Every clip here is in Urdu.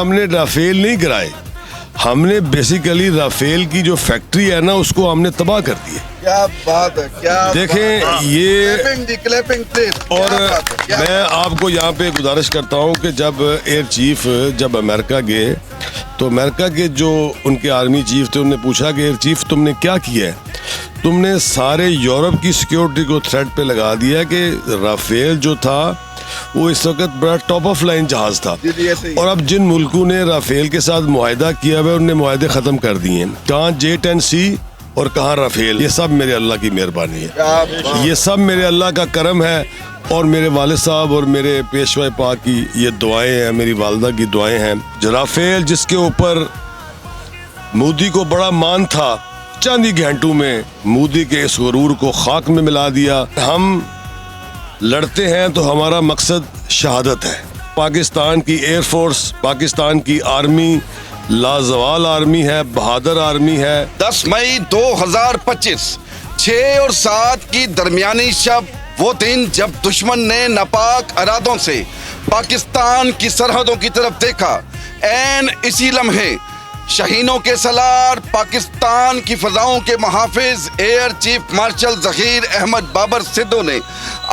ہم نے رافیل نہیں گرائے، ہم نے بیسیکلی رافیل کی جو فیکٹری ہے نا اس کو ہم نے تباہ کر دی ہے۔ کیا بات ہے، کیا دیکھیں یہ، اور میں میں آپ کو یہاں پہ گزارش کرتا ہوں کہ جب ایئر چیف جب امریکہ گئے تو امریکہ کے جو ان کے آرمی چیف تھے انہوں نے پوچھا کہ ایئر چیف تم نے کیا کیا ہے؟ تم نے سارے یورپ کی سیکیورٹی کو تھریٹ پہ لگا دیا کہ رافیل جو تھا وہ اس وقت بڑا ٹاپ آف لائن جہاز تھا، اور اب جن ملکوں نے رافیل کے ساتھ معاہدہ کیا ہوا ہے انہوں نے معاہدے ختم کر دیے ہیں، کہاں J-10C اور کہاں رافیل۔ یہ سب میرے اللہ کی مہربانی ہے، یہ سب میرے اللہ کا کرم ہے، اور میرے والد صاحب اور میرے پیشوا پاک کی یہ دعائیں ہیں، میری والدہ کی دعائیں ہیں۔ جو رافیل جس کے اوپر مودی کو بڑا مان تھا، چند ہی گھنٹوں میں مودی کے اس غرور کو خاک میں ملا دیا۔ ہم لڑتے ہیں تو ہمارا مقصد شہادت ہے۔ پاکستان کی ایئر فورس، پاکستان کی آرمی لازوال آرمی ہے، بہادر آرمی ہے۔ 10 مئی 2025 6 اور 7 کی درمیانی شب، وہ دن جب دشمن نے ناپاک ارادوں سے پاکستان کی سرحدوں کی طرف دیکھا، عین اسی لمحے شاہینوں کے سالار، پاکستان کی فضاؤں کے محافظ air chief marshal Zaheer Ahmed Babar Sidhu نے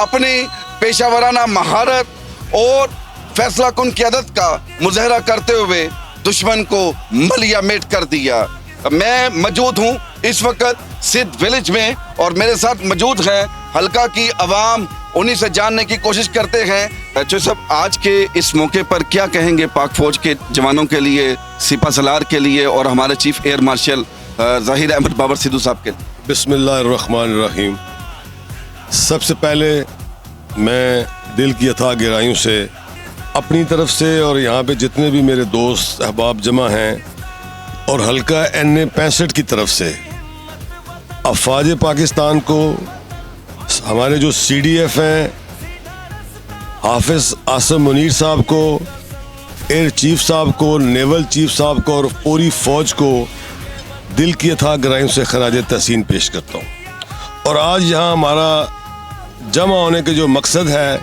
اپنی پیشہ ورانہ مہارت اور فیصلہ کن قیادت کا مظاہرہ کرتے ہوئے دشمن کو ملیا میٹ کر دیا۔ میں موجود ہوں اس وقت سدھ ویلیج میں، اور میرے ساتھ موجود ہیں حلقہ کی عوام، انہی سے جاننے کی کوشش کرتے ہیں۔ جو سب آج کے اس موقع پر کیا کہیں گے پاک فوج کے جوانوں کے لیے، سپہ سالار کے لیے، اور ہمارے chief air marshal Zaheer Ahmed Babar Sidhu صاحب کے لیے؟ بسم اللہ الرحمن الرحیم۔ سب سے پہلے میں دل کی اتھاہ گہرائیوں سے اپنی طرف سے اور یہاں پہ جتنے بھی میرے دوست احباب جمع ہیں اور حلقہ NA-65 کی طرف سے افواج پاکستان کو، ہمارے جو CDF ہیں، حافظ عاصم منیر صاحب کو، ایئر چیف صاحب کو، نیول چیف صاحب کو، اور پوری فوج کو دل کی اتھاہ گہرائیوں سے خراج تحسین پیش کرتا ہوں۔ اور آج یہاں ہمارا جمع ہونے کے جو مقصد ہے،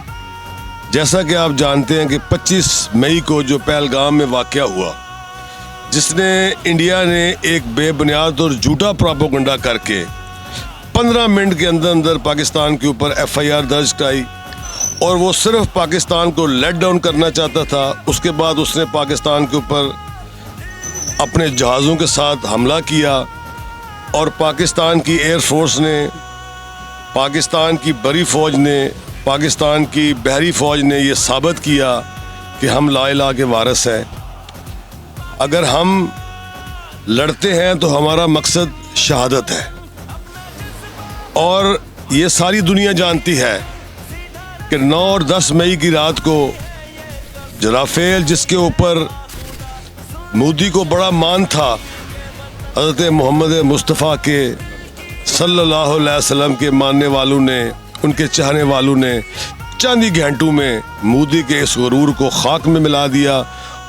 جیسا کہ آپ جانتے ہیں کہ 25 مئی کو جو پہلگام میں واقعہ ہوا، جس نے انڈیا نے ایک بے بنیاد اور جھوٹا پروپیگنڈا کر کے 15 منٹ کے اندر اندر پاکستان کے اوپر FIR درج کرائی، اور وہ صرف پاکستان کو لیٹ ڈاؤن کرنا چاہتا تھا۔ اس کے بعد اس نے پاکستان کے اوپر اپنے جہازوں کے ساتھ حملہ کیا، اور پاکستان کی ایئر فورس نے، پاکستان کی بری فوج نے، پاکستان کی بحری فوج نے یہ ثابت کیا کہ ہم لا الہ کے وارث ہیں۔ اگر ہم لڑتے ہیں تو ہمارا مقصد شہادت ہے، اور یہ ساری دنیا جانتی ہے کہ 9 اور 10 مئی کی رات کو رافیل جس کے اوپر مودی کو بڑا مان تھا، حضرت محمد مصطفیٰ کے صلی اللہ علیہ وسلم کے ماننے والوں نے، ان کے چاہنے والوں نے چند ہی گھنٹوں میں مودی کے اس غرور کو خاک میں ملا دیا،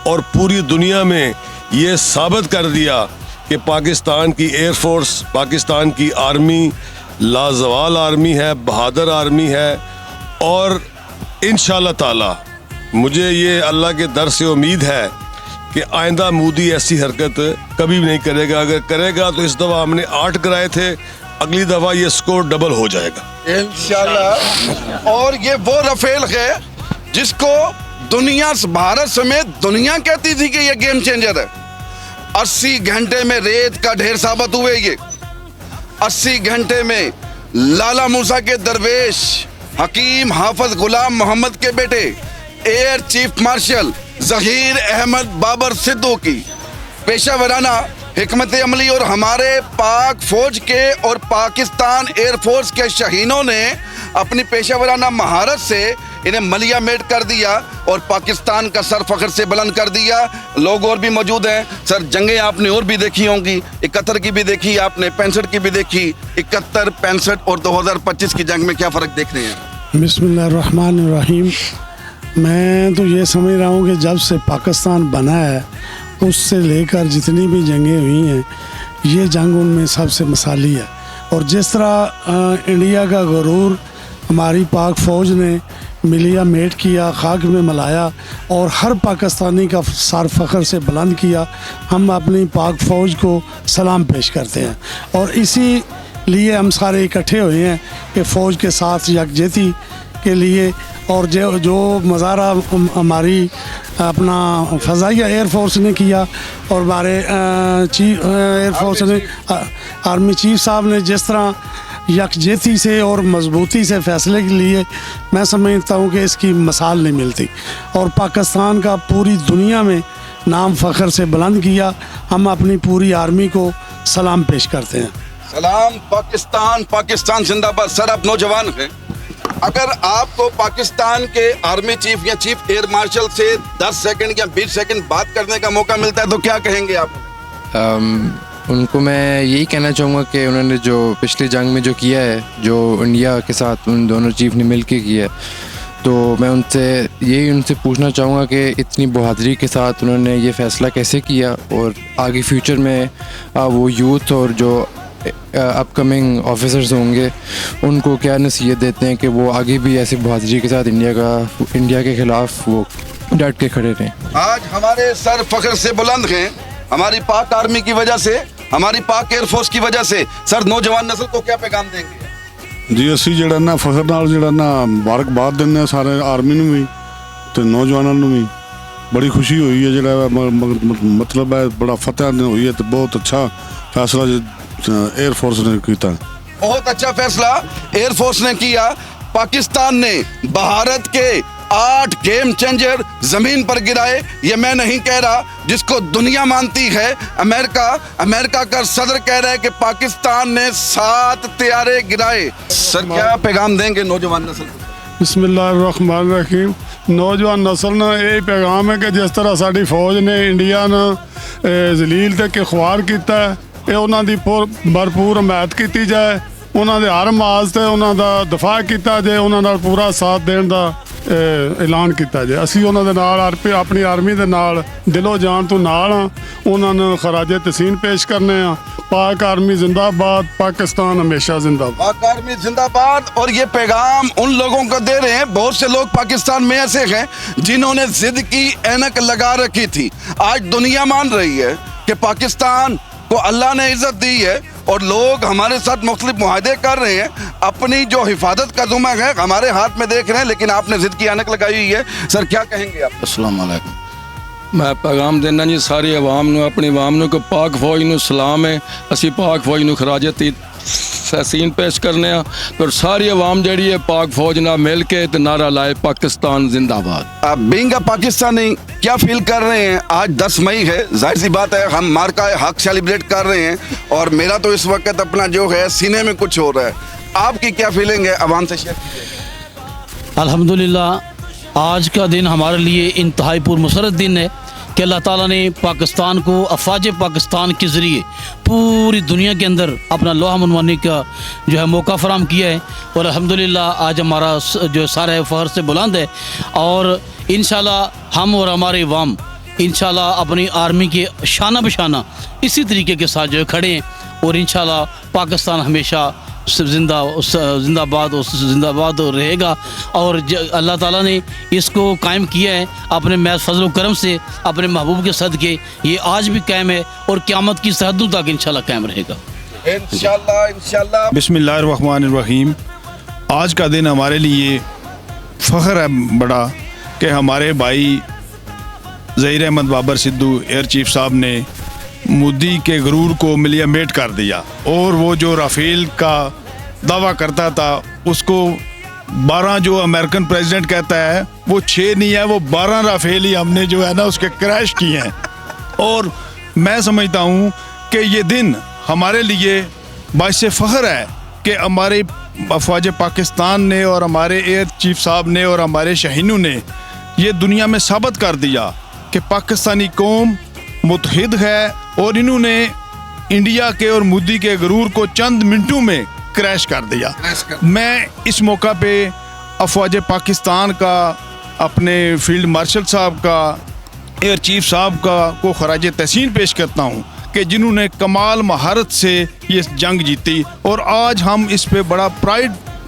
اور پوری دنیا میں یہ ثابت کر دیا کہ پاکستان کی ایئر فورس، پاکستان کی آرمی لازوال آرمی ہے، بہادر آرمی ہے۔ اور انشاءاللہ تعالی مجھے یہ اللہ کے در سے امید ہے کہ آئندہ مودی ایسی حرکت کبھی بھی نہیں کرے گا۔ اگر کرے گا تو اس دفعہ ہم نے 8 کرائے تھے، اگلی دفعہ یہ سکور ڈبل ہو جائے گا انشاءاللہ۔ اور یہ وہ رافیل ہے جس کو دنیا، بھارت سمیت دنیا کہتی تھی کہ یہ گیم چینجر ہے۔ 80 گھنٹے میں ریت کا ڈھیر ثابت ہوئے یہ۔ 80 گھنٹے میں لالا موسیٰ کے درویش حکیم حافظ غلام محمد کے بیٹے air chief marshal Zaheer Ahmed Babar Sidhu کی پیشہ ورانہ حکمت عملی، اور ہمارے پاک فوج کے اور پاکستان ایئر فورس کے شاہینوں نے اپنی پیشہ ورانہ مہارت سے انہیں ملیا میٹ کر دیا اور پاکستان کا سر فخر سے بلند کر دیا۔ لوگ اور بھی موجود ہیں۔ سر، جنگیں آپ نے اور بھی دیکھی ہوں گی، 71 کی بھی دیکھی آپ نے، 65 کی بھی دیکھی۔ 71، 65 اور 2025 کی جنگ میں کیا فرق دیکھ رہے ہیں؟ بسم اللہ الرحمن الرحیم۔ میں تو یہ سمجھ رہا ہوں کہ جب سے پاکستان بنا ہے اس سے لے کر جتنی بھی جنگیں ہوئی ہیں، یہ جنگ ان میں سب سے مثالی ہے۔ اور جس طرح انڈیا کا غرور ہماری پاک فوج نے ملیا میٹ کیا، خاک میں ملایا اور ہر پاکستانی کا سر فخر سے بلند کیا. ہم اپنی پاک فوج کو سلام پیش کرتے ہیں اور اسی لیے ہم سارے اکٹھے ہوئے ہیں کہ فوج کے ساتھ یکجہتی کے لیے. اور جو مظاہرہ ہماری اپنا فضائیہ ایئر فورس نے کیا اور ہمارے ایئر فورس نے آرمی چیف صاحب نے جس طرح یکجہتی سے اور مضبوطی سے فیصلے کے لیے، میں سمجھتا ہوں کہ اس کی مثال نہیں ملتی اور پاکستان کا پوری دنیا میں نام فخر سے بلند کیا. ہم اپنی پوری آرمی کو سلام پیش کرتے ہیں. سلام پاکستان، پاکستان زندہ باد. سر آپ نوجوان ہیں، اگر آپ کو پاکستان کے آرمی چیف یا چیف ایئر مارشل سے 10 سیکنڈ یا 20 سیکنڈ بات کرنے کا موقع ملتا ہے تو کیا کہیں گے آپ؟ ان کو میں یہی کہنا چاہوں گا کہ انہوں نے جو پچھلی جنگ میں جو کیا ہے، جو انڈیا کے ساتھ ان دونوں چیف نے مل کے کیا ہے، تو میں ان سے پوچھنا چاہوں گا کہ اتنی بہادری کے ساتھ انہوں نے یہ فیصلہ کیسے کیا اور آگے فیوچر میں وہ یوتھ اور جو اپ کمنگ آفیسرز ہوں گے ان کو کیا نصیحت دیتے ہیں کہ وہ آگے بھی ایسے بہادری کے ساتھ انڈیا کے خلاف وہ ڈٹ کے کھڑے رہیں. آج ہمارے سر فخر سے بلند ہیں ہماری پاک آرمی کی وجہ سے، ہماری پاک ایئر فورس کی وجہ سے. سر نوجوان نسل کو کیا پیغام دیں گے؟ جی اسی جڑا نا فخر نال جڑا نا مبارکباد دینے ہیں سارے آرمی نو بھی تے نوجوانوں نو بھی. بڑی خوشی ہوئی ہے جڑا مطلب ہے بڑا فتح ہوئی ہے تے بہت اچھا فیصلہ ایئر فورس نے کیتا. بہت اچھا فیصلہ ایئر فورس نے کیا. پاکستان نے بھارت کے 8 گیم چینجر زمین پر گرائے. یہ میں نہیں کہہ رہا، جس کو دنیا مانتی ہے. امریکہ کا صدر کہہ رہا ہے کہ پاکستان نے 7 طیارے گرائے. سر کیا پیغام دیں گے نوجوان نسل کو؟ بسم اللہ الرحمن الرحیم. نوجوان نسل نے یہی پیغام ہے کہ جس طرح ساری فوج نے انڈیا نے ذلیل تے کہ خوار کیتا ہے، یہ انہوں دی بھرپور حمایت کی جائے. انہوں دے ہر ماز تے انہوں دا دفاع کیتا جائے، انہوں دا پورا ساتھ دین دا اعلان کیتا جائے. اسی انہوں دے نال اپنی آرمی دے نال دلو جان تو نال ہاں. انہوں نے خراج تحسین پیش کرنے ہیں. پاک آرمی زندہ باد، پاکستان ہمیشہ زندہ باد. پاک آرمی زندہ باد. اور یہ پیغام ان لوگوں کو دے رہے ہیں، بہت سے لوگ پاکستان میں ایسے ہیں جنہوں نے ضد کی اینک لگا رکھی تھی. آج دنیا مان رہی ہے کہ پاکستان کو اللہ نے عزت دی ہے اور لوگ ہمارے ساتھ مختلف معاہدے کر رہے ہیں. اپنی جو حفاظت کا ذمہ ہے ہمارے ہاتھ میں دیکھ رہے ہیں، لیکن آپ نے ضد کی اینک لگائی ہوئی ہے. سر کیا کہیں گے آپ؟ السلام علیکم. میں پیغام دینا جی ساری عوام نو، اپنی عوام نو کہ پاک فوج نو سلام ہے. اسی پاک فوج نو خراج تحسین پیش کرنے ہیں اور ساری عوام جڑی ہے پاک فوج نہ مل کے نعرہ لائے پاکستان زندہ باد. آپ بینگ پاکستانی کیا فیل کر رہے ہیں؟ آج 10 مئی ہے، ظاہر سی بات ہے ہم مارکہ حق سیلیبریٹ کر رہے ہیں اور میرا تو اس وقت اپنا جو ہے سینے میں کچھ ہو رہا ہے. آپ کی کیا فیلنگ ہے؟ عوام سے شیئر کیجیے. الحمدللہ آج کا دن ہمارے لیے انتہائی پرمسرت دن ہے کہ اللہ تعالیٰ نے پاکستان کو افواج پاکستان کے ذریعے پوری دنیا کے اندر اپنا لوہا منوانے کا جو ہے موقع فراہم کیا ہے. اور الحمدللہ آج ہمارا جو سارہ فخر سے بلند ہے اور انشاءاللہ ہم اور ہمارے عوام انشاءاللہ اپنی آرمی کے شانہ بشانہ اسی طریقے کے ساتھ جو ہے کھڑے ہیں اور انشاءاللہ پاکستان ہمیشہ زندہ باد رہے گا. اور اللہ تعالیٰ نے اس کو قائم کیا ہے اپنے محض فضل و کرم سے، اپنے محبوب کے صدقے. یہ آج بھی قائم ہے اور قیامت کی سرحدوں تک انشاءاللہ قائم رہے گا انشاءاللہ. بسم اللہ الرحمن الرحیم. آج کا دن ہمارے لیے فخر ہے بڑا کہ ہمارے بھائی ظہیر احمد بابر سدھو ایئر چیف صاحب نے مودی کے غرور کو ملیا میٹ کر دیا. اور وہ جو رافیل کا دعویٰ کرتا تھا اس کو 12 جو امریکن پریزیڈنٹ کہتا ہے وہ 6 نہیں ہے، وہ 12 رافیل ہی ہم نے جو ہے نا اس کے کریش کیے ہیں. اور میں سمجھتا ہوں کہ یہ دن ہمارے لیے باعث فخر ہے کہ ہمارے افواج پاکستان نے اور ہمارے ایئر چیف صاحب نے اور ہمارے شاہینوں نے یہ دنیا میں ثابت کر دیا کہ پاکستانی قوم متحد ہے اور انہوں نے انڈیا کے اور مودی کے غرور کو چند منٹوں میں کریش کر دیا. میں اس موقع پہ افواج پاکستان کا، اپنے فیلڈ مارشل صاحب کا، ایئر چیف صاحب کا کو خراج تحسین پیش کرتا ہوں کہ جنہوں نے کمال مہارت سے یہ جنگ جیتی. اور آج ہم اس پہ بڑا پرائڈ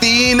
3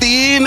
3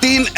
3